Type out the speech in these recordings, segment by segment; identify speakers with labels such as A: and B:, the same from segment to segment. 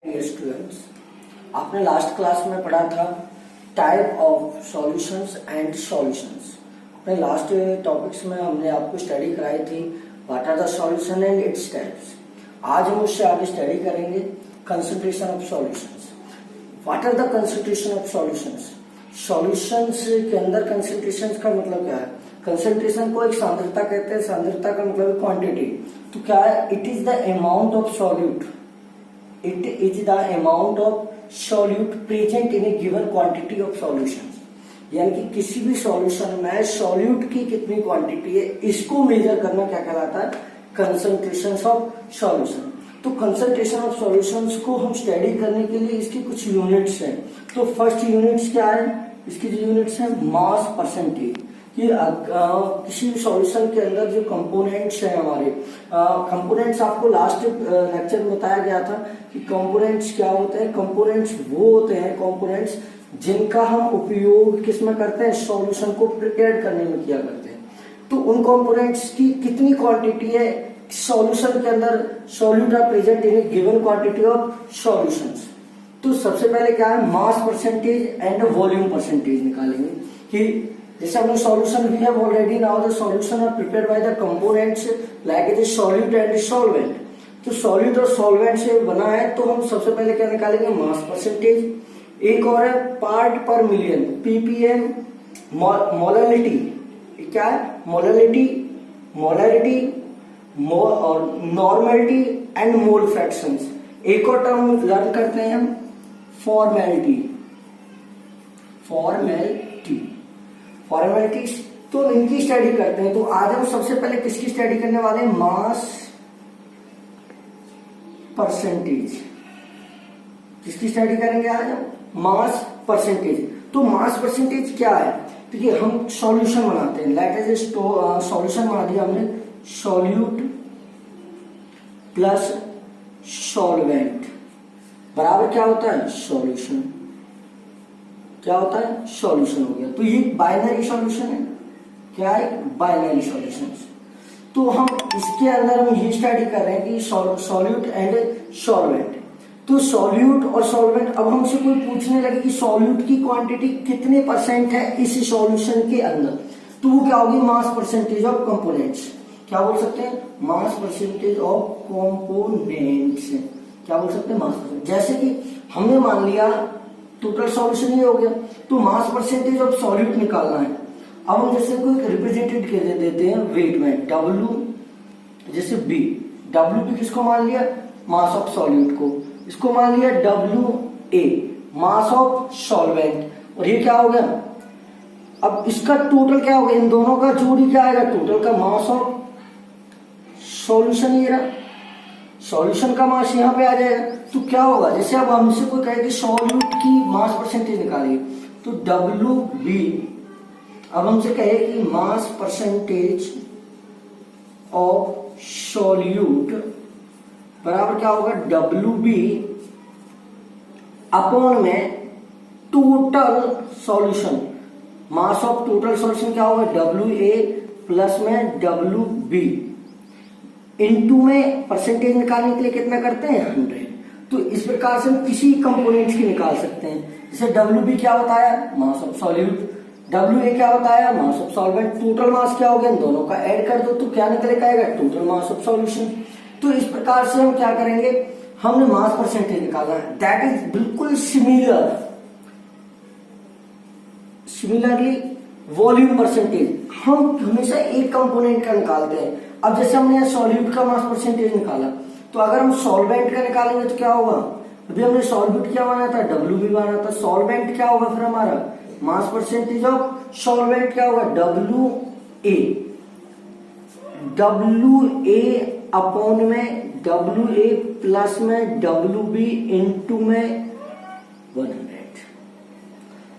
A: Dear students, आपने last class में पढ़ा था type of solutions and solutions. अपने लास्ट टॉपिक्स में हमने आपको स्टडी कराई थी what are the solution and its types. आज हम उससे आगे स्टडी करेंगे concentration of solutions. What are the concentration of solutions? Solutions के अंदर कंसंट्रेशन का मतलब क्या है? कंसंट्रेशन को एक सांद्रता कहते हैं। सांद्रता का मतलब क्वांटिटी। तो क्या है? It is the amount of solute, it is the amount of solute present in a given quantity of solutions। यानी कि किसी भी सॉल्यूशन में सॉल्यूट की कितनी क्वांटिटी है, इसको मेजर करना क्या कहलाता है? Concentration of solution. तो कंसंट्रेशन ऑफ सॉल्यूशंस को हम स्टडी करने के लिए इसकी कुछ यूनिट्स हैं। तो फर्स्ट यूनिट्स क्या है? इसकी जो यूनिट्स है मास परसेंटेज। कि किसी भी सॉल्यूशन के अंदर जो कंपोनेंट्स हैं हमारे कंपोनेंट्स, आपको लास्ट लेक्चर में बताया गया था कि कंपोनेंट्स क्या होते हैं। कंपोनेंट्स वो होते हैं कंपोनेंट्स जिनका हम उपयोग किसमें करते हैं? सॉल्यूशन को प्रिपेयर करने में किया करते हैं। तो उन कंपोनेंट्स की कितनी क्वांटिटी है सॉल्यूशन के अंदर? Solute are present in a given quantity of solutions. तो सबसे पहले क्या है? Mass percentage and volume percentage निकालेंगे कि जैसे हमने solution we have already now the solution are prepared by the components like it is solute and solvent. तो सॉल्यूट और सॉल्वेंट से बना है, तो हम सबसे पहले क्या निकालेंगे? Mass percentage. एक और है पार्ट पर मिलियन, पीपीएम। मोलैलिटी क्या है? मोलैलिटी, मोलैरिटी और नॉर्मलिटी एंड मोल फ्रैक्शंस। एक और टर्म लर्न करते हैं हम, फॉर्मेलिटी। फॉर्मेलिटीज तो इनकी स्टडी करते हैं। तो आज हम सबसे पहले किसकी स्टडी करने वाले हैं? Mass percentage. किसकी स्टडी करेंगे आज हम? Mass percentage. तो मास परसेंटेज क्या है? देखिए हम सॉल्यूशन बनाते हैं, लाइक एज सॉल्यूशन बना दिया हमने, सॉल्यूट प्लस सॉल्वेंट बराबर क्या होता है? सॉल्यूशन। क्या होता है? सॉल्यूशन हो गया। तो ये बाइनरी सॉल्यूशन है। क्या है? Binary solution. तो हम इसके अंदर हम ये स्टडी कर रहे हैं कि सॉल्यूट एंड सॉल्वेंट। तो सॉल्यूट और सॉल्वेंट, अब हमसे कोई पूछने लगे कि सॉल्यूट की क्वांटिटी कितने परसेंट है इस सॉल्यूशन के अंदर, तो वो क्या होगी? Mass percentage of components. क्या बोल सकते हैं? Mass percentage of components. क्या बोल सकते हैं? Mass percentage. जैसे कि हमने मान लिया टोटल सॉल्यूशन ही हो गया, तो मास परसेंटेज ऑफ सॉल्यूट निकालना है। अब हम जैसे कोई रिप्रेजेंटेड कर देते हैं वेट में, डब्ल्यू जैसे बी। डब्ल्यू बी किसको मान लिया? मास ऑफ सॉल्यूट को। इसको मान लिया W A, mass of solvent. और ये क्या हो गया? अब इसका टोटल क्या होगा? इन दोनों का जोड़ी क्या आएगा? टोटल का मास ऑफ सॉल्यूशन। ये रहा सॉल्यूशन का मास यहाँ पे आ जाएगा। तो क्या होगा? जैसे अब हमसे कोई कहे कि सॉल्यूट की मास परसेंटेज निकालिए, तो डब्ल्यू बी। अब हमसे कहे कि मास परसेंटेज ऑफ सॉल्यूट बराबर क्या होगा? डब्ल्यू बी अपॉन में total solution. Mass of total solution क्या होगा? डब्ल्यू ए प्लस में डब्ल्यू बी इनटू में परसेंटेज निकालने के लिए कितना करते हैं? 100। तो इस प्रकार से हम किसी कंपोनेंट्स की निकाल सकते हैं। जैसे डब्ल्यू बी क्या बताया? Mass of solute. W A क्या बताया? Mass of solvent. Total mass क्या हो गया? इन दोनों का ऐड कर दो तो क्या निकलेगा? आएगा टोटल मास ऑफ सॉल्यूशन। तो इस प्रकार से हम क्या करेंगे? हमने मास परसेंटेज निकालना है। दैट इज बिल्कुल सिमिलरली वॉल्यूम परसेंटेज हम हमेशा एक कंपोनेंट का निकालते हैं। अब जैसे हमने सॉल्यूट का मास परसेंटेज निकाला, तो अगर हम सॉल्वेंट का निकालेंगे तो क्या होगा? अभी हमने सॉल्यूट क्या माना था? डब्ल्यू बी माना था। सॉल्वेंट क्या होगा फिर हमारा? मास परसेंटेज ऑफ सॉल्वेंट क्या होगा? डब्ल्यू ए अपॉन में डब्ल्यू ए प्लस में डब्ल्यू बी इंटू में 100।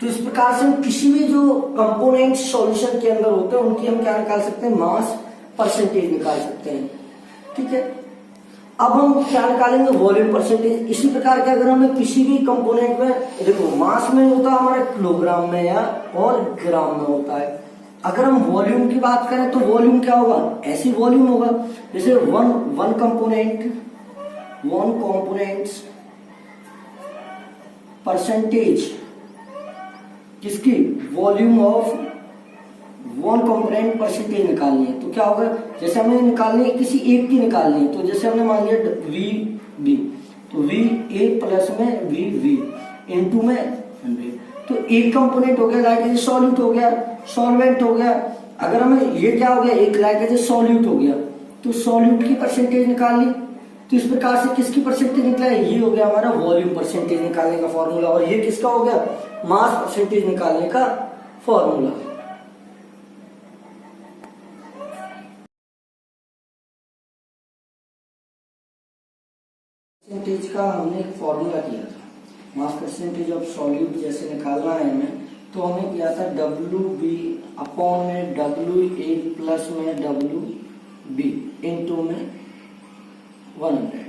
A: तो इस प्रकार से हम किसी भी जो कंपोनेंट सॉल्यूशन के अंदर होते हैं उनकी हम क्या निकाल सकते हैं? मास परसेंटेज निकाल सकते हैं। ठीक है। अब हम क्या निकालेंगे? Volume percentage. इसी प्रकार के अगर हमें किसी भी कंपोनेंट में, देखो मास में होता है हमारा किलोग्राम में या और ग्राम में होता है। अगर हम वॉल्यूम की बात करें तो वॉल्यूम क्या होगा? ऐसी वॉल्यूम होगा जैसे वन कंपोनेंट्स परसेंटेज किसकी, volume of one component percentage निकालनी है। तो क्या होगा, जैसे हमें निकालनी है किसी एक की निकालनी है, तो जैसे हमने मान लिया वी बी, तो वी ए प्लस में वी वी इनटू में 100, तो एक कंपोनेंट हो गया लाइक एज सॉल्यूट हो गया, सॉल्वेंट हो गया। अगर हमें ये क्या हो गया, एक लाइक एज सॉल्यूट हो गया, तो सॉल्यूट की परसेंटेज निकाल ली। तो इस प्रकार से किसकी परसेंटेज निकला है, ये हो गया हमारा वॉल्यूम परसेंटेज निकालने का फॉर्मूला, और ये किसका हो गया, मास परसेंटेज निकालने का फॉर्मूला। परसेंटेज का हमने एक फॉर्मूला किया था, मास परसेंटेज ऑफ सॉल्यूट जैसे निकालना है हमें, तो हमें किया था डब्ल्यू बी अपॉन में डब्ल्यू ए प्लस में डब्ल्यू बी इनटू में 100।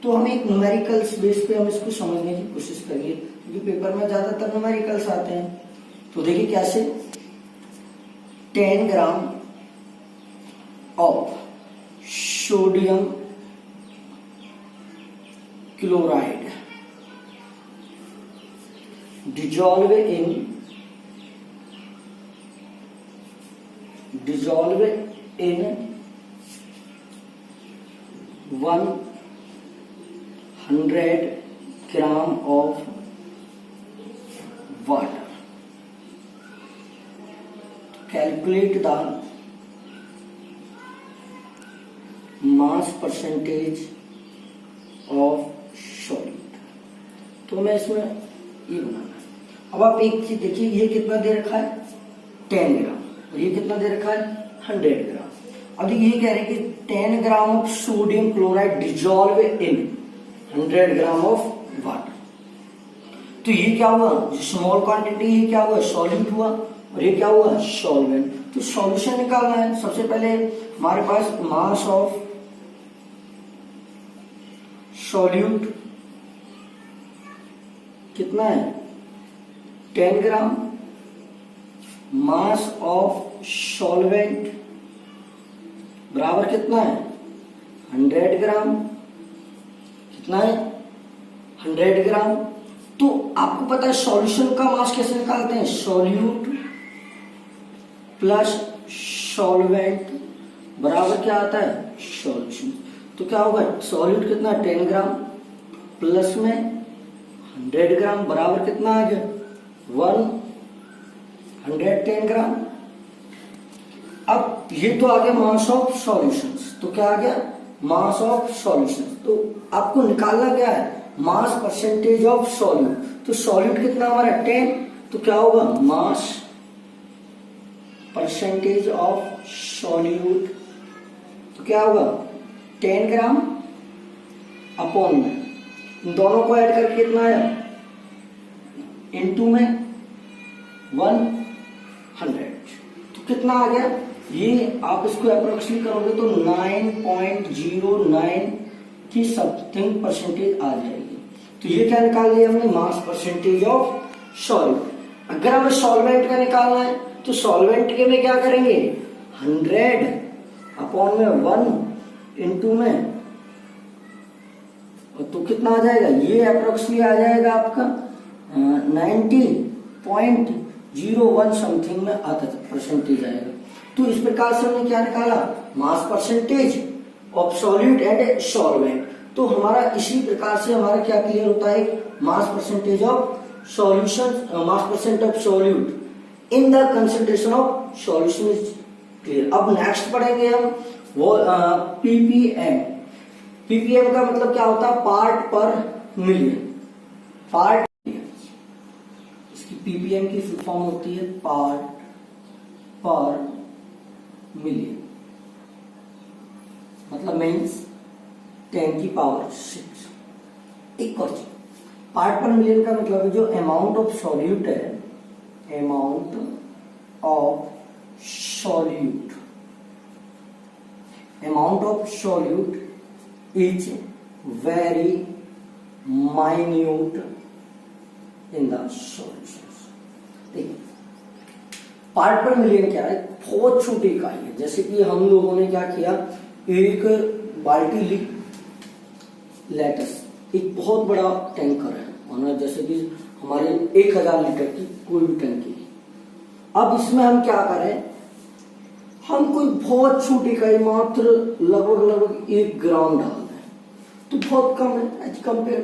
A: तो हमें एक न्यूमेरिकल्स बेस पे हम इसको समझने की कोशिश करिए, क्योंकि पेपर में ज्यादातर न्यूमेरिकल्स आते हैं। तो देखिए कैसे, 10 gram of sodium chloride dissolve in 100 gram of water. Calculate the mass percentage of solute. तो मैं इसमें ये बनाना है। अब आप एक चीज देखिए, ये कितना दे रखा है 10 ग्राम, और ये कितना दे रखा है 100 ग्राम। अब देखिए ये कह रहे हैं कि 10 gram of sodium chloride dissolve in 100 gram of water. तो ये क्या हुआ, जो स्मॉल क्वांटिटी ये क्या हुआ, सॉल्यूट हुआ, और ये क्या हुआ, सॉल्वेंट। तो सॉल्यूशन निकालना है। सबसे पहले हमारे पास मास ऑफ सॉल्यूट कितना है 10 ग्राम, मास ऑफ सॉल्वेंट बराबर कितना है 100 ग्राम, कितना है 100 ग्राम। तो आपको पता है सॉल्यूशन का मास कैसे निकालते हैं, सॉल्यूट प्लस सॉल्वेंट बराबर क्या आता है सॉल्यूशन। तो क्या होगा, सॉल्यूट कितना 10 ग्राम प्लस में 100 ग्राम बराबर कितना आ गया 110 ग्राम। अब ये तो आ गया मास ऑफ सॉल्यूशंस, तो क्या आ गया मास ऑफ सॉल्यूशंस। तो आपको निकालना क्या है, मास परसेंटेज ऑफ सॉल्यूट। तो सॉल्यूट कितना हमारा 10, तो क्या होगा मास परसेंटेज ऑफ सॉल्यूट, तो क्या होगा 10 ग्राम अपॉन में इन दोनों को ऐड करके कितना आया इनटू में 100। तो कितना आ गया, ये आप इसको अप्रोक्सीमेट करोगे तो 9.09 की समथिंग परसेंटेज आ जाएगी। तो ये क्या निकाल लिया हमने, मास परसेंटेज ऑफ सॉल्वेंट। अगर हमें सॉल्वेंट का निकालना है तो सॉल्वेंट के में क्या करेंगे 100 अपॉन में 1 इनटू में, तो कितना आ जाएगा, ये अप्रोक्सीमेट आ जाएगा आपका 90.01 समथिंग में आता परसेंटेज आएगा। तो इस प्रकार से हमने क्या निकाला, mass percentage of solute and solvent. तो हमारा इसी प्रकार से हमारा क्या क्लियर होता है, mass percentage of solution, mass percent of solute in the concentration of solution is clear. अब नेक्स्ट पढ़ेंगे हम वो पीपीएम। पीपीएम का मतलब क्या होता है, पार्ट पर मिलियन, पार्ट। इसकी पीपीएम की फुल फॉर्म होती है पार्ट पर मिलियन, मतलब मीन्स 10⁶। एक और चीज, पार्ट पर मिलियन का मतलब है जो अमाउंट ऑफ सॉल्यूट है, amount of solute, amount of solute is very minute in the solutions. देखिए पार्ट पर मिलियन क्या है, बहुत छोटी इकाई है। जैसे कि हम लोगों ने क्या किया, एक बाल्टी ली लेटस, एक बहुत बड़ा टैंकर है, माना जैसे कि हमारे 1000 लीटर की कोई भी टंकी। अब इसमें हम क्या करें, हम कोई बहुत छोटी इकाई मात्र लगभग 1 ग्राम डाल दें, तो बहुत कम है एज कम्पेयर,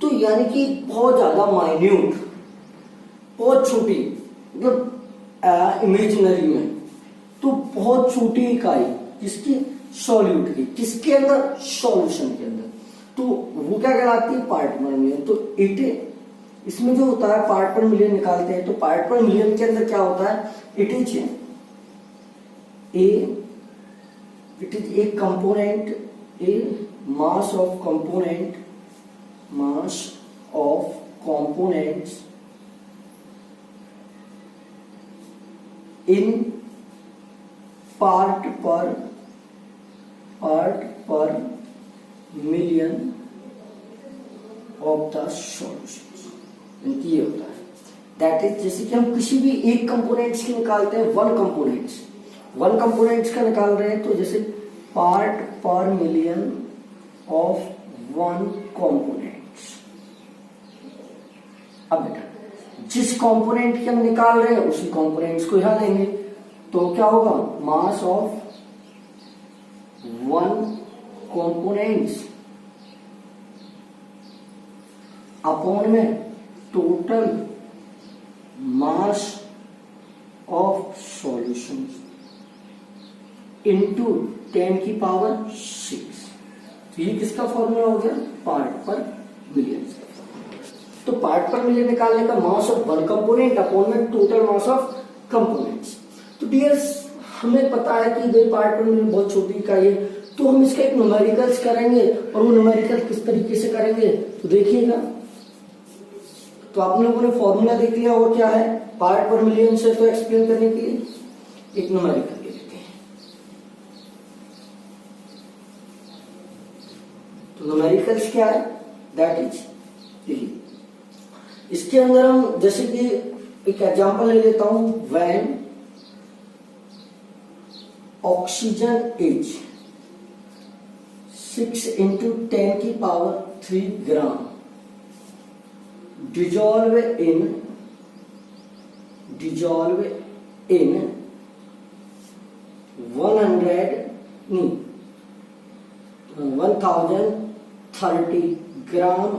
A: तो यानी कि बहुत ज्यादा माइन्यूट, बहुत छोटी, मतलब इमेजिनरी में तो बहुत छोटी इकाई जिसकी सॉल्यूट की, किसके अंदर, सॉल्यूशन के अंदर, तो वो क्या कहलाती है, पार्ट पर मिलियन। तो इसमें जो होता है पार्ट पर मिलियन निकालते हैं, तो पार्ट पर मिलियन के अंदर क्या होता है, it is a component, A mass of components in part per million of the solutions। ये होता है, दैट इज, जैसे कि हम किसी भी एक कंपोनेंट्स की निकालते हैं, वन कंपोनेंट्स का निकाल रहे हैं, तो जैसे पार्ट पर मिलियन ऑफ वन कंपोनेंट्स। अब बेटा जिस कंपोनेंट की हम निकाल रहे हैं उसी कंपोनेंट्स को यहां लेंगे, तो क्या होगा, mass of one components upon में total mass of solutions into 10 की पावर 6। तो ये किसका फॉर्मूला हो गया, पार्ट पर मिलियन का। तो पार्ट पर मिलियन निकालने का मास ऑफ वन कंपोनेंट अपॉन में टोटल मास ऑफ कंपोनेंट्स। तो डियर्स हमें पता है कि भाई पार्ट पर मिलियन बहुत छोटी इकाई है, तो हम इसका एक न्यूमेरिकल्स करेंगे, और वो न्यूमेरिकल किस तरीके से करेंगे तो देखिएगा। तो आप लोगों ने फॉर्मूला देख लिया, वो क्या है, पार्ट पर मिलियन से तो एक्सप्लेन करने के लिए एक न्यूमेरिकल ले लेते हैं। तो न्यूमेरिकल्स क्या है, दैट इज, देखिए इसके अंदर हम जैसे कि एक एग्जांपल ले लेता हूं, व्हेन ऑक्सीजन इज 6 into 10 की power 3 gram dissolve in 1030 gram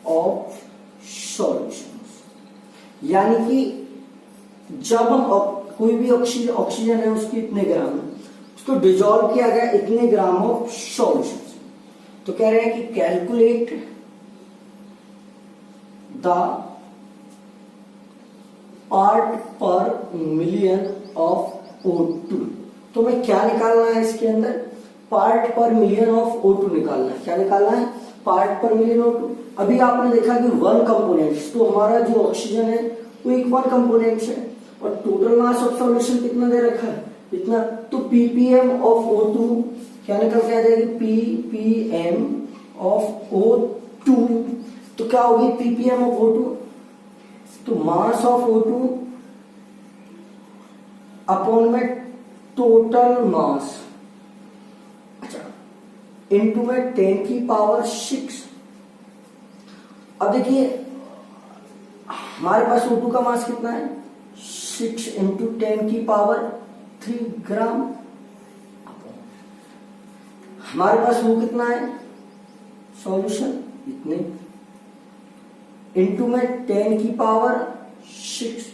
A: of solutions. यानी कि जब हम कोई भी ऑक्सीजन है उसकी इतने ग्राम है, उसको डिजोल्व किया गया इतने ग्राम ऑफ सॉल्यूशंस। तो कह रहे हैं कि कैलकुलेट द पार्ट पर मिलियन ऑफ O2। तो मैं क्या निकालना है इसके अंदर, पार्ट पर मिलियन ऑफ O2 निकालना है। क्या निकालना है, पार्ट पर मिलियन O2। अभी आपने देखा कि वन कंपोनेंट्स, तो हमारा जो ऑक्सीजन है वो एक वन कंपोनेंट्स है, और टोटल मास ऑफ सॉल्यूशन कितना दे रखा है, इतना। तो ppm ऑफ O2 क्या निकल के आ जाएगी, ppm ऑफ O2, तो क्या होगी ppm ऑफ O2, तो मास ऑफ O2 अपॉन में टोटल मास, अच्छा, इनटू में 10 की पावर 6। अब देखिए हमारे पास O2 का मास कितना है, 6 into 10 की पावर 3 ग्राम। हमारे पास वो कितना है, सॉल्यूशन इतने, इनटू में 10 की पावर 6।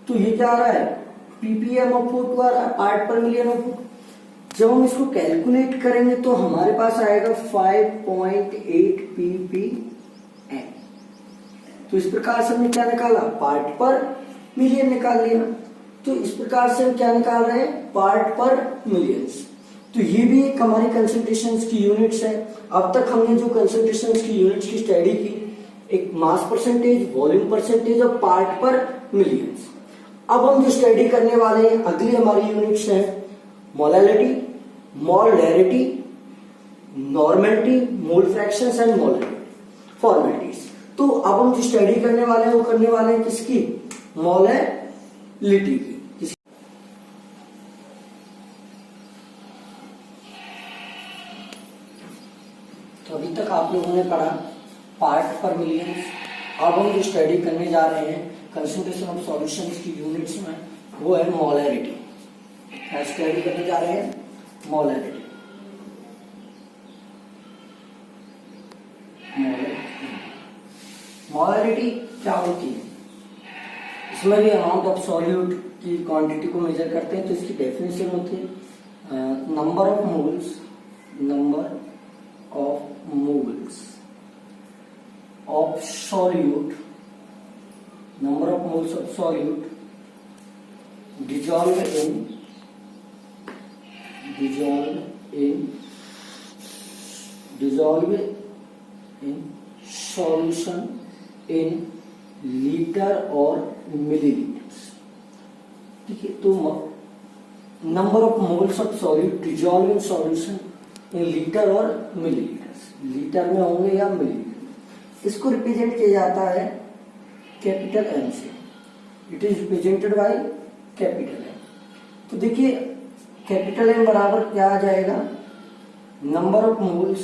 A: तो ये क्या आ रहा है, ppm ऑफ O2 आ रहा है, पार्ट पर मिलियन ऑफ O2। जब हम इसको कैलकुलेट करेंगे तो हमारे पास आएगा 5.8 ppm। तो इस प्रकार से हमने क्या निकाला, पार्ट पर मिलियन निकाल लिया। तो इस प्रकार से हम क्या निकाल रहे हैं, पार्ट पर मिलियंस। तो ये भी एक हमारी कंसंट्रेशंस की यूनिट्स है। अब तक हमने जो कंसंट्रेशंस की यूनिट्स की स्टडी की, एक मास परसेंटेज, वॉल्यूम परसेंटेज और पार्ट पर मिलियंस। अब हम जो स्टडी करने वाले हैं, अगली हमारी यूनिट्स है molality, molarity, normality, mole fractions and molarity formalities. तो अब हम जो स्टडी करने वाले हैं वो करने वाले हैं किसकी, मोलैलिटी की। तो अभी तक आप लोगों ने पढ़ा पार्ट पर मिलियन, अब हम जो स्टडी करने जा रहे हैं कंसंट्रेशन ऑफ सॉल्यूशंस की यूनिट्स में, वो है मोलैरिटी। क्या स्टडी करने जा रहे हैं? मोलैरिटी। मोलैरिटी क्या होती है? इसमें भी अमाउंट ऑफ सॉल्यूट की क्वांटिटी को मेजर करते हैं, तो इसकी डेफिनेशन होती है number of moles of solute, number of moles of solute dissolve in solution in litre और मिलीलीटर्स। ठीक है, तो number of moles of solute dissolve in solution in litre और मिलीलीटर्स, लीटर में होंगे या मिलीलीटर। इसको रिप्रेजेंट किया जाता है कैपिटल एम से। It is represented by capital M. तो देखिए कैपिटल एम बराबर क्या आ जाएगा? Number of moles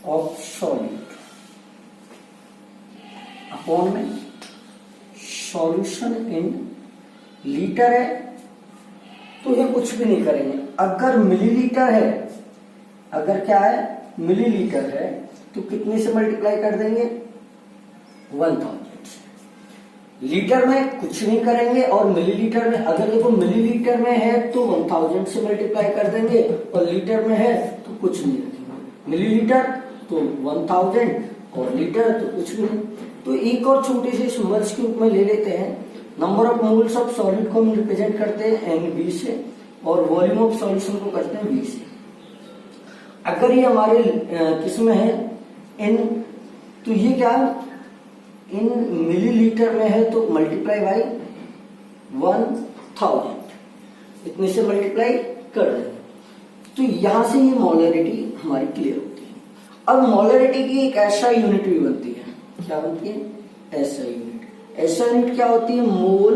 A: of solute upon में सॉल्यूशन इन लीटर है, तो ये कुछ भी नहीं करेंगे। अगर मिलीलीटर है, अगर क्या है मिलीलीटर है, तो कितने से मल्टीप्लाई कर देंगे? 1000 से। लीटर में कुछ नहीं करेंगे, और मिलीलीटर में अगर देखो मिलीलीटर में है तो 1000 से मल्टीप्लाई कर देंगे, और लीटर में है तो कुछ नहीं रखेंगे। मिलीलीटर तो 1000 और लीटर तो कुछ भी नहीं। तो एक और छोटे से सिंबल्स के रूप में ले लेते हैं। Number of moles of solid को हम रिप्रेजेंट करते हैं NB से, और वॉल्यूम ऑफ सॉल्यूशन को करते हैं V से। अगर ये हमारे किसमें है N, तो ये क्या इन मिलीलीटर में है तो मल्टीप्लाई बाई 1000, इतने से मल्टीप्लाई कर देंगे। तो यहां से ये मोलैरिटी हमारी क्लियर होती है। अब मोलैरिटी की एक SI यूनिट भी बनती है। क्या बनती है? SI unit. SI यूनिट क्या होती है? मोल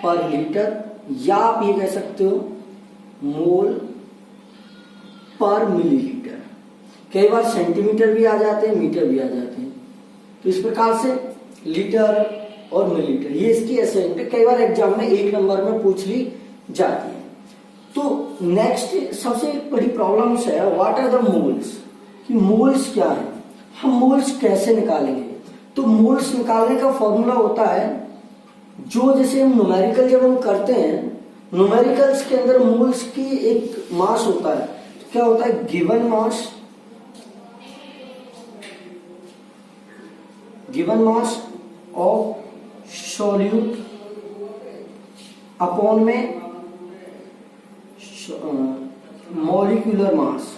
A: पर लीटर, या आप ये कह सकते हो मोल पर मिलीलीटर। कई बार सेंटीमीटर भी आ जाते हैं, मीटर भी आ जाते हैं। तो इस प्रकार से लीटर और मिलीलीटर, ये इसकी SI यूनिट। कई बार एग्जाम में 1 नंबर में पूछ ली जाती है। तो नेक्स्ट सबसे बड़ी प्रॉब्लम्स है व्हाट आर द मोल्स, कि मोल्स क्या है, हम मोल्स कैसे निकालेंगे। तो मोल्स निकालने का फॉर्मूला होता है जो, जैसे हम न्यूमेरिकल जब हम करते हैं, न्यूमेरिकल्स के अंदर मोल्स की एक मास होता है। तो क्या होता है? Given mass of solute upon में मॉलिक्यूलर मास।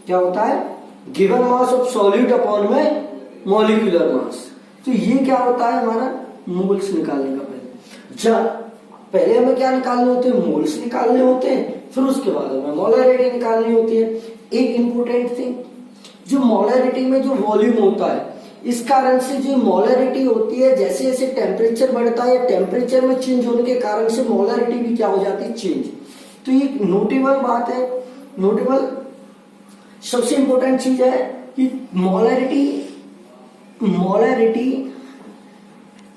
A: क्या होता है? Given mass of solute upon में मॉलिक्यूलर मास। तो ये क्या होता है हमारा मोल्स निकालने का पहले हमें क्या निकालने होते हैं? मोल्स निकालने होते हैं, फिर उसके बाद हमें मोलैरिटी निकालनी होती है। एक इंपॉर्टेंट थिंग, जो मोलैरिटी में जो वॉल्यूम होता है, इस कारण से जो मोलैरिटी होती है, जैसे जैसे टेम्परेचर बढ़ता है, टेम्परेचर में चेंज होने के कारण से मोलैरिटी भी क्या हो जाती है? चेंज। तो ये नोटेबल बात है। नोटेबल सबसे इंपॉर्टेंट चीज है कि मोलैरिटी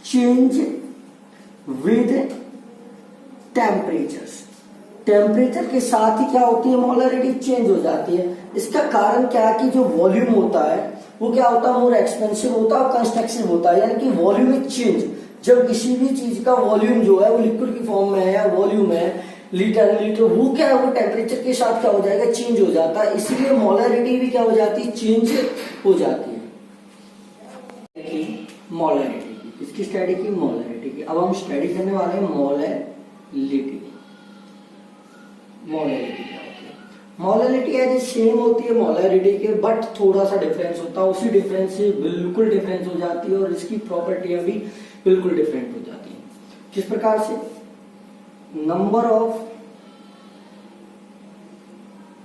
A: चेंज विद टेम्परेचर के साथ ही क्या होती है? मोलैरिटी चेंज हो जाती है। इसका कारण क्या है कि जो वॉल्यूम होता है वो क्या होता है? मोर एक्सपेंसिव होता है और कंस्ट्रक्टिव होता है। यानी कि वॉल्यूम में चेंज, जब किसी भी चीज का वॉल्यूम जो है वो लिक्विड की फॉर्म में है या वॉल्यूम है लीटर, वो क्या है? वो टेम्परेचर के साथ क्या हो जाएगा? चेंज हो जाता है। इसलिए मोलैरिटी भी क्या हो जाती है? चेंज हो जाती है। मोलैरिटी की, इसकी स्टडी की मोलैरिटी की। अब हम स्टडी करने वाले हैं मोलैरिटी। मोलैरिटी क्या होती है? मोलैरिटी एज सेम होती है मोलैरिटी के, बट थोड़ा सा डिफरेंस होता है। उसी डिफरेंस से बिल्कुल डिफरेंस हो जाती है, और इसकी प्रॉपर्टियां भी बिल्कुल डिफरेंट हो जाती है। किस प्रकार से? Number of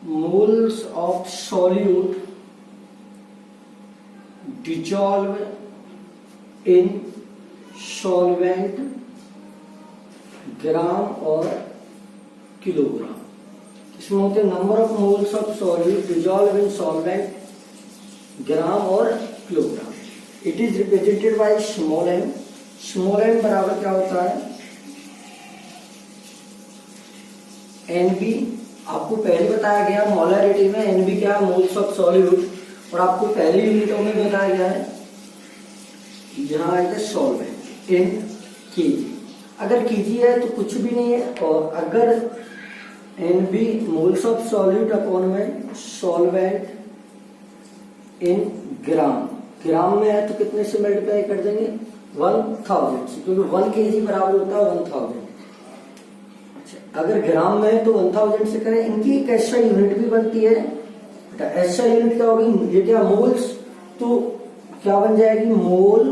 A: moles of solute dissolve in solvent gram और किलोग्राम। इसमें होते हैं number of moles of solute dissolve in solvent, gram और kilogram. It is represented by small m. Small m बराबर क्या होता है, एनबी। आपको पहले बताया गया मोलरिटी में एनबी क्या है, मोल्स ऑफ सॉल्यूट, और आपको पहली यूनिटों में बताया गया है यहाँ आएगा सॉल्वेंट इन केजी। अगर केजी है तो कुछ भी नहीं है, और अगर n b moles of solute upon में सॉल्वेंट इन ग्राम, ग्राम में है तो कितने से मल्टीप्लाई कर देंगे, 1000 से, क्योंकि 1 केजी बराबर होता है 1000। अच्छा, अगर ग्राम में है तो 1000 से करें। इनकी एक ऐसा यूनिट भी बनती है, ऐसा यूनिट क्या होगी, ये क्या मोल्स, तो क्या बन जाएगी, मोल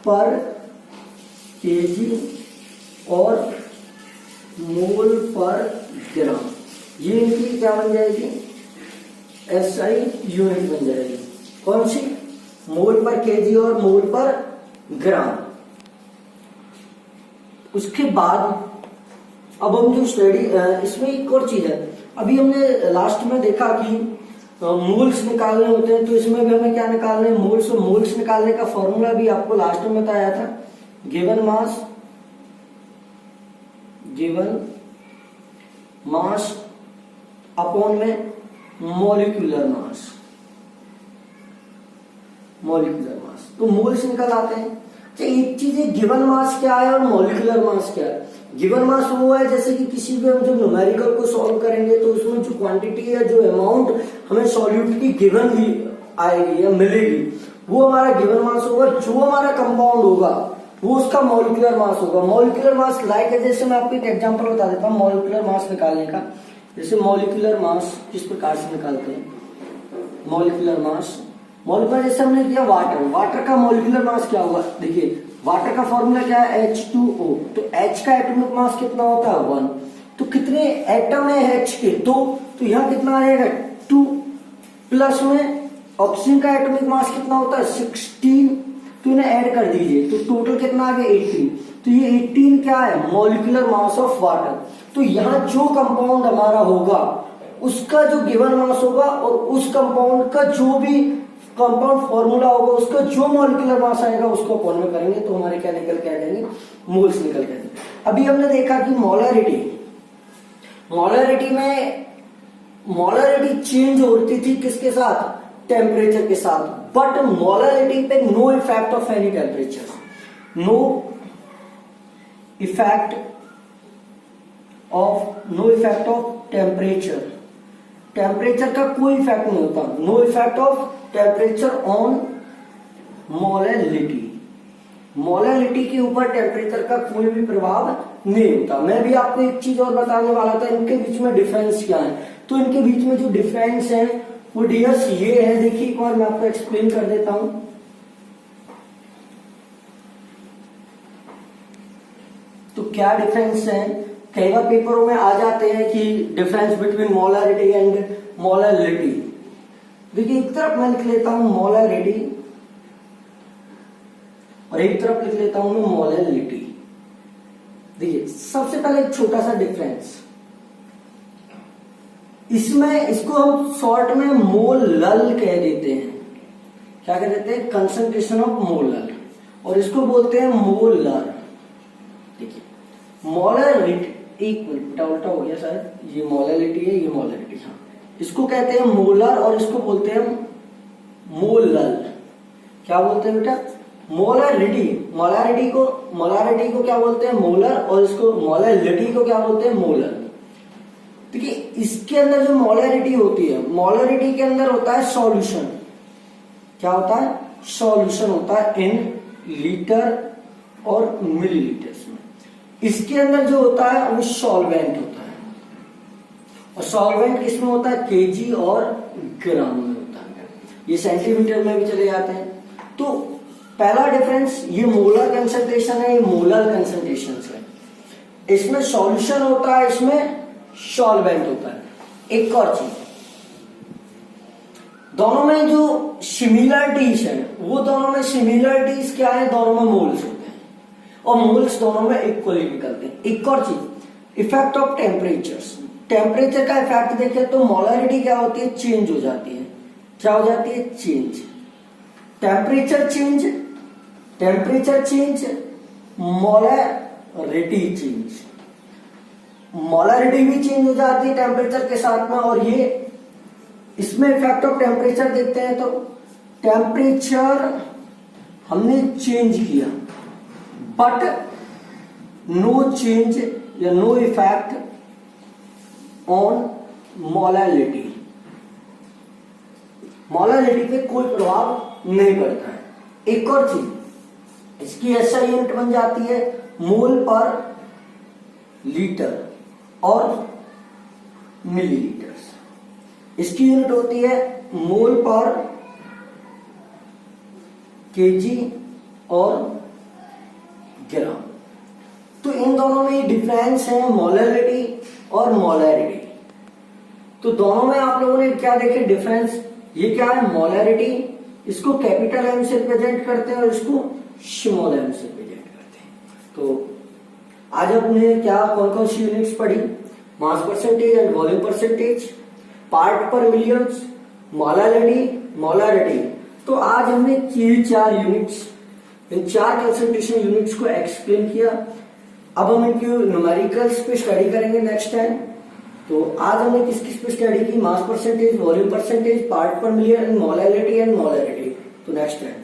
A: पर केजी और मोल पर ग्राम, ये इनकी क्या बन जाएगी, एसआई यूनिट बन जाएगी। कौन सी, मोल पर केजी और मोल पर ग्राम। उसके बाद अब हम जो स्टडी, इसमें एक और चीज है, अभी हमने लास्ट में देखा कि मोल्स निकालने होते हैं, तो इसमें भी हमें क्या निकालने हैं, मोल्स। और मोल्स निकालने का फॉर्मूला भी आपको लास्ट में बताया था, गिवन मास अपॉन में मॉलिक्यूलर मास, तो मोल्स निकल आते हैं। अच्छा, एक चीज है, गिवन मास क्या है और मॉलिक्यूलर मास क्या है। गिवन मास वो है जैसे कि किसी भी हम जो न्यूमेरिकल को सॉल्व करेंगे तो उसमें जो क्वांटिटी है, जो अमाउंट हमें सॉल्यूट की गिवन भी आएगी या मिलेगी, वो हमारा गिवन मास होगा। जो हमारा कंपाउंड होगा वो उसका मॉलिक्यूलर मास होगा। मॉलिक्यूलर मास लाइक है, जैसे मैं आपको एक एग्जांपल बता देता हूँ मॉलिक्यूलर मास निकालने का। जैसे मॉलिक्यूलर मास किस प्रकार से निकालते हैं, मॉलिक्यूलर मास जैसे हमने किया वाटर का मॉलिक्यूलर मास क्या होगा, देखिए वाटर का फॉर्मूला क्या है, H2O, तो H का एटॉमिक मास कितना होता है 1, तो कितने एटम है H के, तो यहाँ कितना आएगा 2, प्लस में ऑक्सीजन का एटॉमिक मास कितना होता है 16, तो इन्हें ऐड कर दीजिए तो टोटल कितना आ गया 18, तो ये 18 क्या है, मॉलिक्यूलर मास ऑफ वाटर। तो यहाँ जो कंपाउंड हमारा होगा उसका जो गिवन मास होगा और उस कंपाउंड का जो भी कंपाउंड फॉर्मूला होगा उसका जो मॉलिक्यूलर मास आएगा उसको अपॉन में करेंगे तो हमारे क्या निकल के आ जाएंगे, मोल्स निकल के आएंगे। अभी हमने देखा कि मोलरिटी चेंज होती थी किसके साथ, टेम्परेचर के साथ, बट मोलरिटी पे no effect of any temperature, no effect of temperature का कोई इफेक्ट नहीं होता, no effect of temperature on molarity के ऊपर टेम्परेचर का कोई भी प्रभाव नहीं होता। मैं भी आपको एक चीज और बताने वाला था, इनके बीच में डिफरेंस क्या है। तो इनके बीच में जो डिफरेंस है वो डियर्स ये है, देखिए एक बार मैं आपको एक्सप्लेन कर देता हूं। तो क्या डिफरेंस है, कई बार पेपरों में आ जाते हैं कि difference between molarity and molarity. देखिए एक तरफ मैं लिख लेता हूं मोलरिटी और एक तरफ लिख लेता हूं मैं मोलरिटी। देखिए सबसे पहले एक छोटा सा डिफरेंस, इसमें इसको हम शॉर्ट में मोलल कह देते हैं। क्या कह देते हैं, कंसंट्रेशन ऑफ मोलल, और इसको बोलते हैं मोलर। देखिए मोलरिटी, एक मिनट उल्टा हो गया शायद, ये मोलरिटी है ये मोलरिटी, हाँ इसको कहते हैं मोलर और इसको बोलते हैं मोलल। क्या बोलते हैं बेटा, मोलरिटी को क्या बोलते हैं, मोलर, और इसको मोलरिटी को क्या बोलते हैं, मोलर। देखिए इसके अंदर जो मोलरिटी होती है, मोलरिटी के अंदर होता है सॉल्यूशन। क्या होता है, सॉल्यूशन होता है इन लीटर और मिलीलीटर्स में। इसके अंदर जो होता है वो सॉल्वेंट होता है, और सॉल्वेंट किसमें होता है, केजी और ग्राम में होता है। ये सेंटीमीटर में भी चले जाते हैं। तो पहला डिफरेंस ये मोलर कंसंट्रेशन है, ये मोलर कंसंट्रेशन है। इसमें सॉल्यूशन होता है, इसमें सॉल्वेंट होता है। एक और चीज, दोनों में जो सिमिलरिटीज है वो दोनों में सिमिलरिटीज क्या है, दोनों में मोल्स होते हैं और मोल्स दोनों में इक्वली निकलते हैं। एक और चीज, इफेक्ट ऑफ टेम्परेचर का इफेक्ट देखें तो मोलरिटी क्या होती है, चेंज हो जाती है। क्या हो जाती है, change. Temperature change, molarity change. Molarity भी चेंज हो जाती है टेम्परेचर के साथ में। और ये इसमें इफेक्ट ऑफ टेम्परेचर देखते हैं तो टेम्परेचर हमने चेंज किया बट नो चेंज या no effect on molarity. Molarity पे कोई प्रभाव नहीं पड़ता है। एक और चीज, इसकी एसआई यूनिट बन जाती है मोल पर लीटर और मिलीलीटर्स। इसकी यूनिट होती है मोल पर केजी और ग्राम। तो इन दोनों में डिफरेंस है मोलरिटी और मोलरिटी। तो दोनों में आप लोगों ने क्या देखे डिफरेंस, ये क्या है मोलरिटी, इसको कैपिटल एम से रिप्रेजेंट करते हैं और इसको स्मॉल एम से रिप्रेजेंट करते हैं। तो आज हमने क्या कौन कौन सी यूनिट्स पढ़ी, मास percentage and volume percentage, part पर मिलियंस, मोलरिटी। तो आज हमने ये 4 यूनिट्स, इन 4 कंसंट्रेशन यूनिट्स को एक्सप्लेन किया। अब हम इनके न्यूमेरिकल्स पे स्टडी करेंगे नेक्स्ट टाइम। तो आज हमने किस किस पे स्टडी की, mass percentage, volume percentage, part पर मिलियन, मोलरिटी एंड मोलरिटी। तो नेक्स्ट टाइम